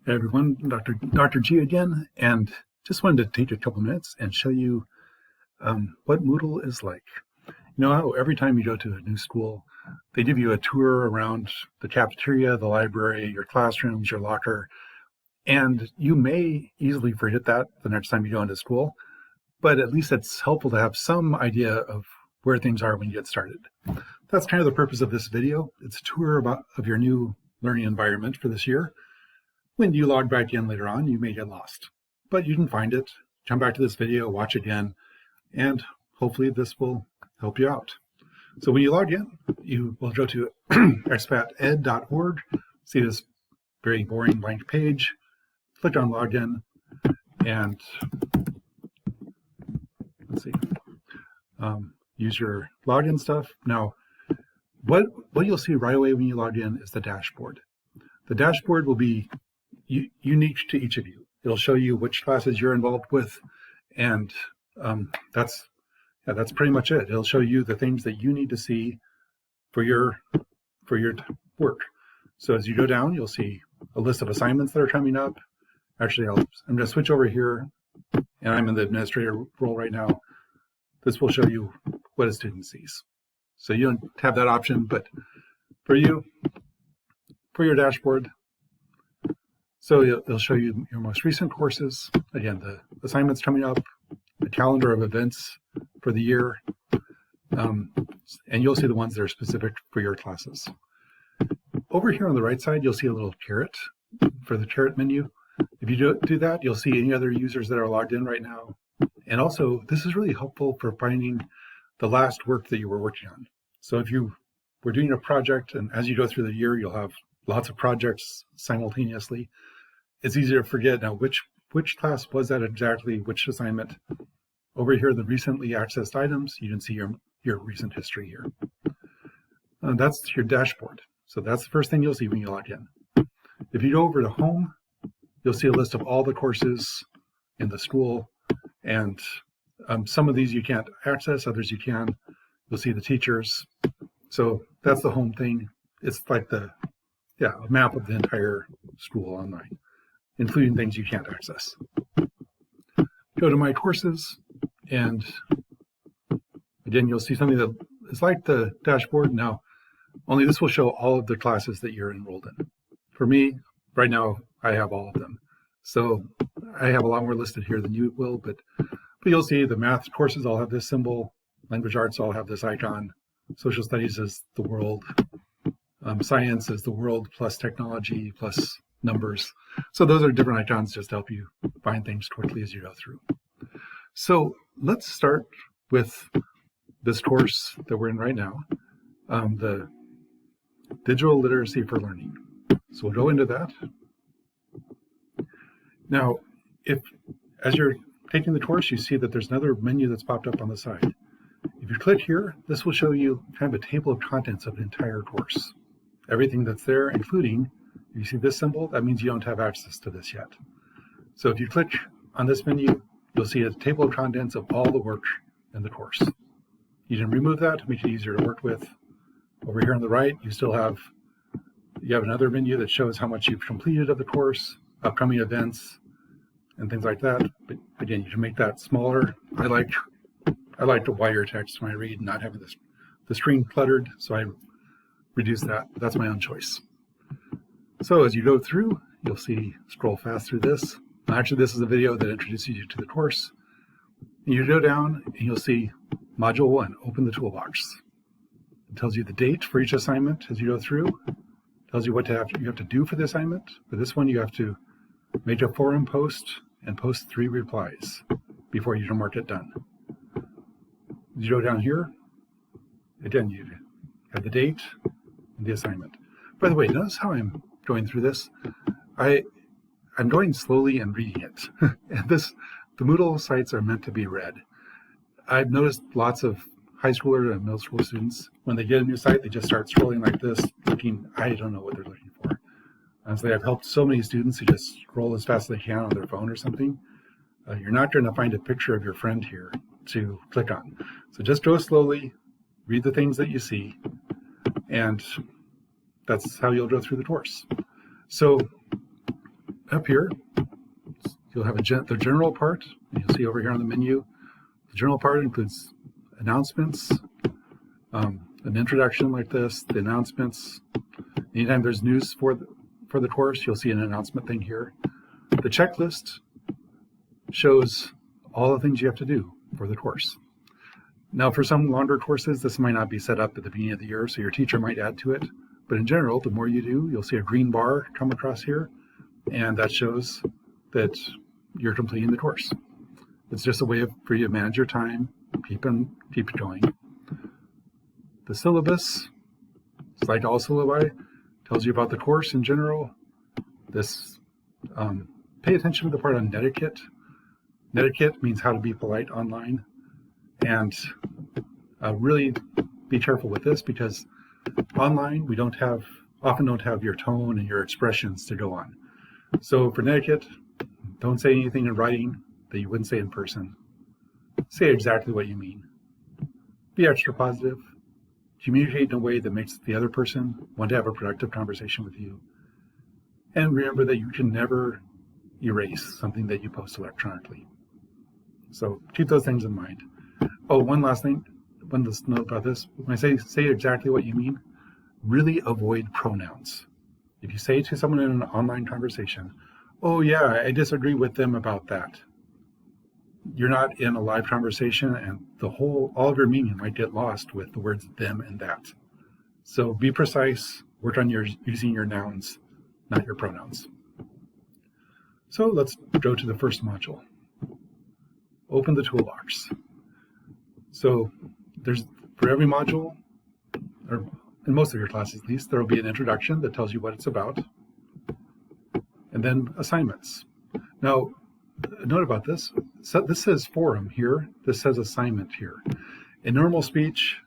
Hey everyone, Dr. G again, and just wanted to take a couple minutes and show you what Moodle is like. You know how every time you go to a new school, they give you a tour around the cafeteria, the library, your classrooms, your locker, and you may easily forget that the next time you go into school, but at least it's helpful to have some idea of where things are when you get started. That's kind of the purpose of this video. It's a tour of your new learning environment for this year. When you log back in later on, you may get lost, but you can find it, come back to this video, watch again, and hopefully this will help you out. So when you log in, you will go to expated.org, see this very boring blank page, click on login, and let's see, use your login stuff. Now, what you'll see right away when you log in is the dashboard. The dashboard will be unique to each of you. It'll show you which classes you're involved with, and that's pretty much it. It'll show you the things that you need to see for your work. So as you go down, you'll see a list of assignments that are coming up. Actually, I'm going to switch over here, and I'm in the administrator role right now. This will show you what a student sees. So you don't have that option, but for your dashboard, so it'll show you your most recent courses, again, the assignments coming up, the calendar of events for the year, and you'll see the ones that are specific for your classes. Over here on the right side, you'll see a little caret for the caret menu. If you do that, you'll see any other users that are logged in right now. And also, this is really helpful for finding the last work that you were working on. So if you were doing a project, and as you go through the year, you'll have lots of projects simultaneously. It's easy to forget now which class was that exactly, which assignment. Over here, the recently accessed items, you can see your recent history here. That's your dashboard. So that's the first thing you'll see when you log in. If you go over to home, you'll see a list of all the courses in the school, and some of these you can't access, others you can. You'll see the teachers. So that's the home thing. It's like a map of the entire school online, including things you can't access. Go to My Courses, and again, you'll see something that is like the dashboard now, only this will show all of the classes that you're enrolled in. For me, right now, I have all of them. So I have a lot more listed here than you will, but you'll see the math courses all have this symbol, language arts all have this icon, social studies is the world, science is the world plus technology plus numbers. So those are different icons just to help you find things quickly as you go through. So let's start with this course that we're in right now, the Digital Literacy for Learning. So we'll go into that. Now, as you're taking the course, you see that there's another menu that's popped up on the side. If you click here, this will show you kind of a table of contents of the entire course. Everything that's there, including, you see this symbol, that means you don't have access to this yet. So if you click on this menu, you'll see a table of contents of all the work in the course. You can remove that to make it easier to work with. Over here on the right, you have another menu that shows how much you've completed of the course, upcoming events, and things like that. But again, you can make that smaller. I like to wire text when I read, not having the screen cluttered, so I reduce that. But that's my own choice. So as you go through, you'll scroll fast through this. Actually, this is a video that introduces you to the course. And you go down and you'll see Module 1, Open the Toolbox. It tells you the date for each assignment as you go through. It tells you what you have to do for the assignment. For this one, you have to make a forum post and post 3 replies before you can mark it done. You go down here, again, you have the date and the assignment. By the way, notice how I'm going through this. I'm going slowly and reading it. And the Moodle sites are meant to be read. I've noticed lots of high schooler and middle school students, when they get a new site, they just start scrolling like this, looking, I don't know what they're looking for. Honestly, I've helped so many students who just scroll as fast as they can on their phone or something. You're not going to find a picture of your friend here to click on. So just go slowly, read the things that you see, and that's how you'll go through the course. So up here, you'll have the general part. You'll see over here on the menu, the general part includes announcements, an introduction like this, the announcements. Anytime there's news for the course, you'll see an announcement thing here. The checklist shows all the things you have to do for the course. Now, for some longer courses, this might not be set up at the beginning of the year, so your teacher might add to it. But in general, the more you do, you'll see a green bar come across here, and that shows that you're completing the course. It's just a way for you to manage your time, keep it going. The syllabus, it's like all syllabi, tells you about the course in general. This, pay attention to the part on netiquette. Netiquette means how to be polite online. And really be careful with this, because online we often don't have your tone and your expressions to go on. So for netiquette, don't say anything in writing that you wouldn't say in person. Say exactly what you mean. Be extra positive. Communicate in a way that makes the other person want to have a productive conversation with you. And remember that you can never erase something that you post electronically. So keep those things in mind. Oh, one last thing, one last note about this. When I say exactly what you mean, really avoid pronouns. If you say to someone in an online conversation, oh yeah, I disagree with them about that, you're not in a live conversation, and all of your meaning might get lost with the words them and that. So be precise, work on using your nouns, not your pronouns. So let's go to the first module. Open the toolbox. So for every module, or in most of your classes at least, there will be an introduction that tells you what it's about, and then assignments. Now, a note about this. So this says forum here. This says assignment here. In normal speech,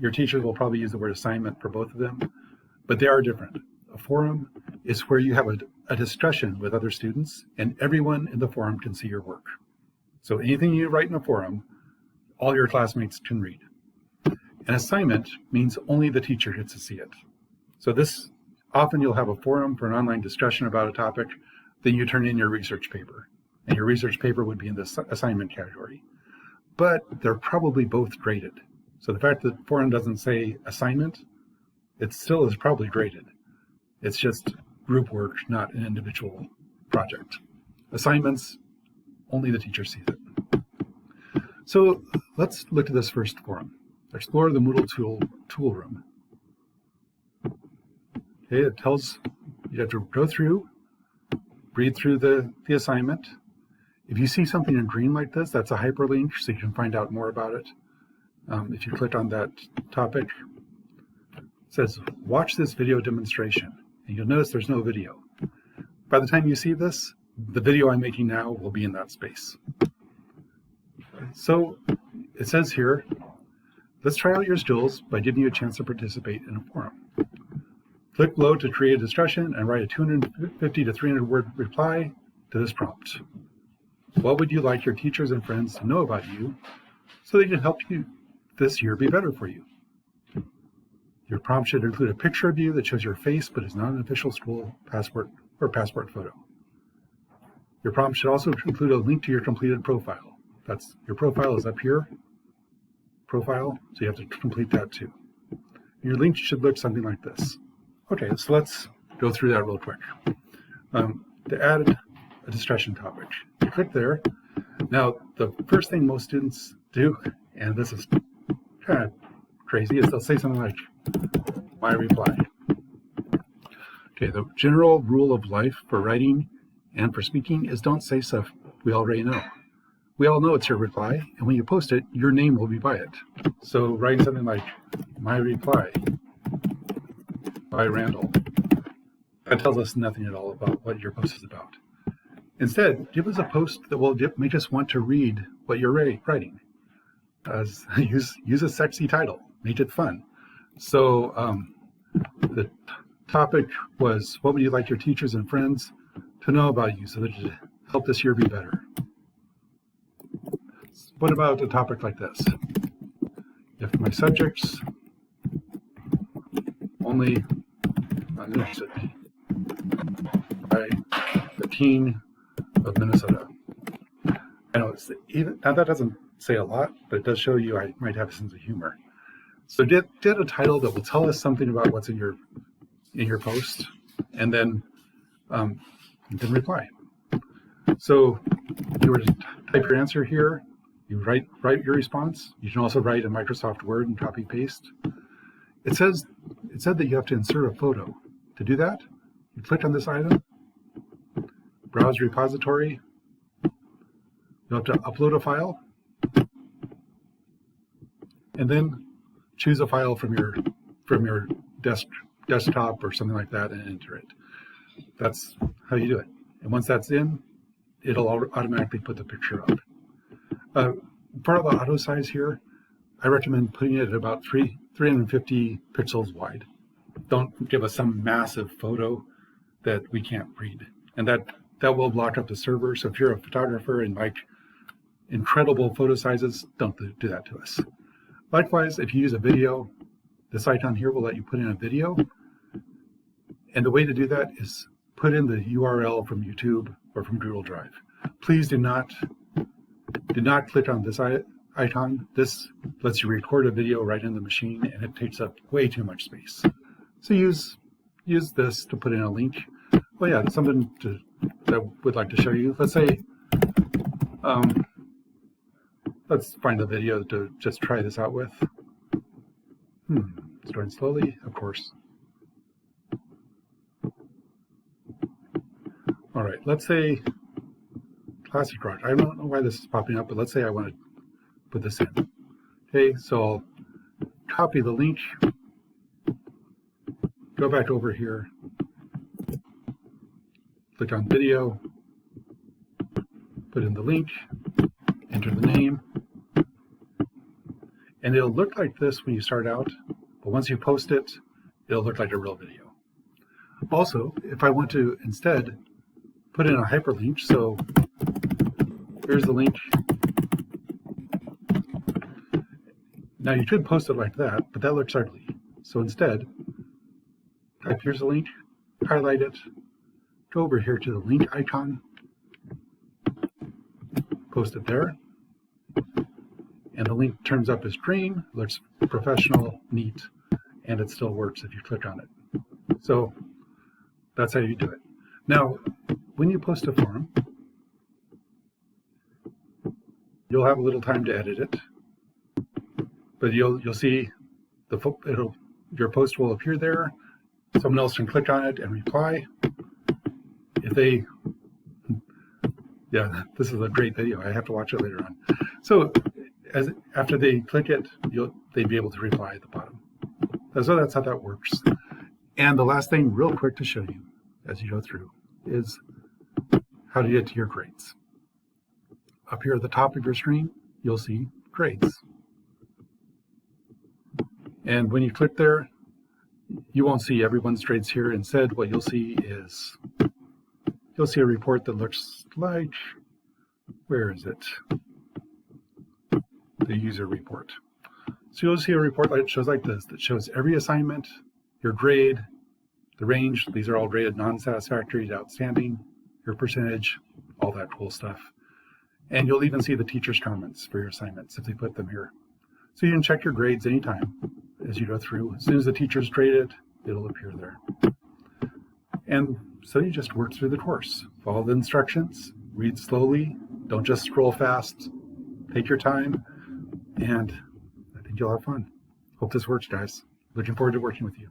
your teachers will probably use the word assignment for both of them, but they are different. A forum is where you have a discussion with other students, and everyone in the forum can see your work. So anything you write in a forum, all your classmates can read. An assignment means only the teacher gets to see it. So often you'll have a forum for an online discussion about a topic, then you turn in your research paper. And your research paper would be in the assignment category. But they're probably both graded. So the fact that the forum doesn't say assignment, it still is probably graded. It's just group work, not an individual project. Assignments, only the teacher sees it. So let's look at this first forum. Explore the Moodle tool room. Okay, it tells you have to go through, read through the assignment. If you see something in green like this, that's a hyperlink, so you can find out more about it. If you click on that topic, it says, watch this video demonstration. And you'll notice there's no video. By the time you see this, the video I'm making now will be in that space. So it says here, let's try out your skills by giving you a chance to participate in a forum. Click below to create a discussion and write a 250 to 300 word reply to this prompt. What would you like your teachers and friends to know about you so they can help you this year be better for you? Your prompt should include a picture of you that shows your face but is not an official school passport or passport photo. Your prompt should also include a link to your completed profile. Your profile is up here, profile, so you have to complete that too. And your link should look something like this. Okay, so let's go through that real quick. To add a discussion topic, you click there. Now, the first thing most students do, and this is kind of crazy, is they'll say something like, my reply. Okay, the general rule of life for writing and for speaking is don't say stuff we already know. We all know it's your reply, and when you post it, your name will be by it. So writing something like, my reply by Randall, that tells us nothing at all about what your post is about. Instead, give us a post that will make us want to read what you're writing. Use a sexy title, make it fun. So the topic was, what would you like your teachers and friends to know about you so that it help this year be better? What about a topic like this? If my subjects only understood by the king of Minnesota. I know now that doesn't say a lot, but it does show you I might have a sense of humor. So get a title that will tell us something about what's in your post, and then reply. So if you were to type your answer here, you write your response. You can also write in Microsoft Word and copy paste. It said that you have to insert a photo. To do that, you click on this item, browse repository. You'll have to upload a file, and then choose a file from your desktop or something like that and enter it. That's how you do it. And once that's in, it'll automatically put the picture up. For the auto size here, I recommend putting it at about 350 pixels wide. Don't give us some massive photo that we can't read. And that will block up the server. So if you're a photographer and like incredible photo sizes, don't do that to us. Likewise, if you use a video, this icon here will let you put in a video. And the way to do that is put in the URL from YouTube or from Google Drive. Please do not click on this icon. This lets you record a video right in the machine, and it takes up way too much space. So use this to put in a link. Oh yeah, something that I would like to show you. Let's say, let's find a video to just try this out with. It's going slowly, of course. All right, let's say classic rock. I don't know why this is popping up, but let's say I want to put this in. Okay, so I'll copy the link, go back over here, click on video, put in the link, enter the name, and it'll look like this when you start out, but once you post it, it'll look like a real video. Also, if I want to instead put in a hyperlink, so here's the link. Now you could post it like that, but that looks ugly. So instead, type here's the link, highlight it, go over here to the link icon, post it there, and the link turns up as green, looks professional, neat, and it still works if you click on it. So that's how you do it. Now, when you post a form, you'll have a little time to edit it, but you'll see your post will appear there. Someone else can click on it and reply. Yeah, this is a great video. I have to watch it later on. So after they click it, they'd be able to reply at the bottom. So that's how that works. And the last thing, real quick to show you as you go through, is how to get to your grades. Up here at the top of your screen, you'll see grades. And when you click there, you won't see everyone's grades here. Instead, what you'll see is, you'll see a report that looks like, where is it? The user report. So you'll see a report that shows like this, that shows every assignment, your grade, the range. These are all graded non-satisfactory to outstanding, your percentage, all that cool stuff. And you'll even see the teacher's comments for your assignments if they put them here. So you can check your grades anytime as you go through. As soon as the teacher's graded, it'll appear there. And so you just work through the course. Follow the instructions, read slowly, don't just scroll fast, take your time, and I think you'll have fun. Hope this works, guys. Looking forward to working with you.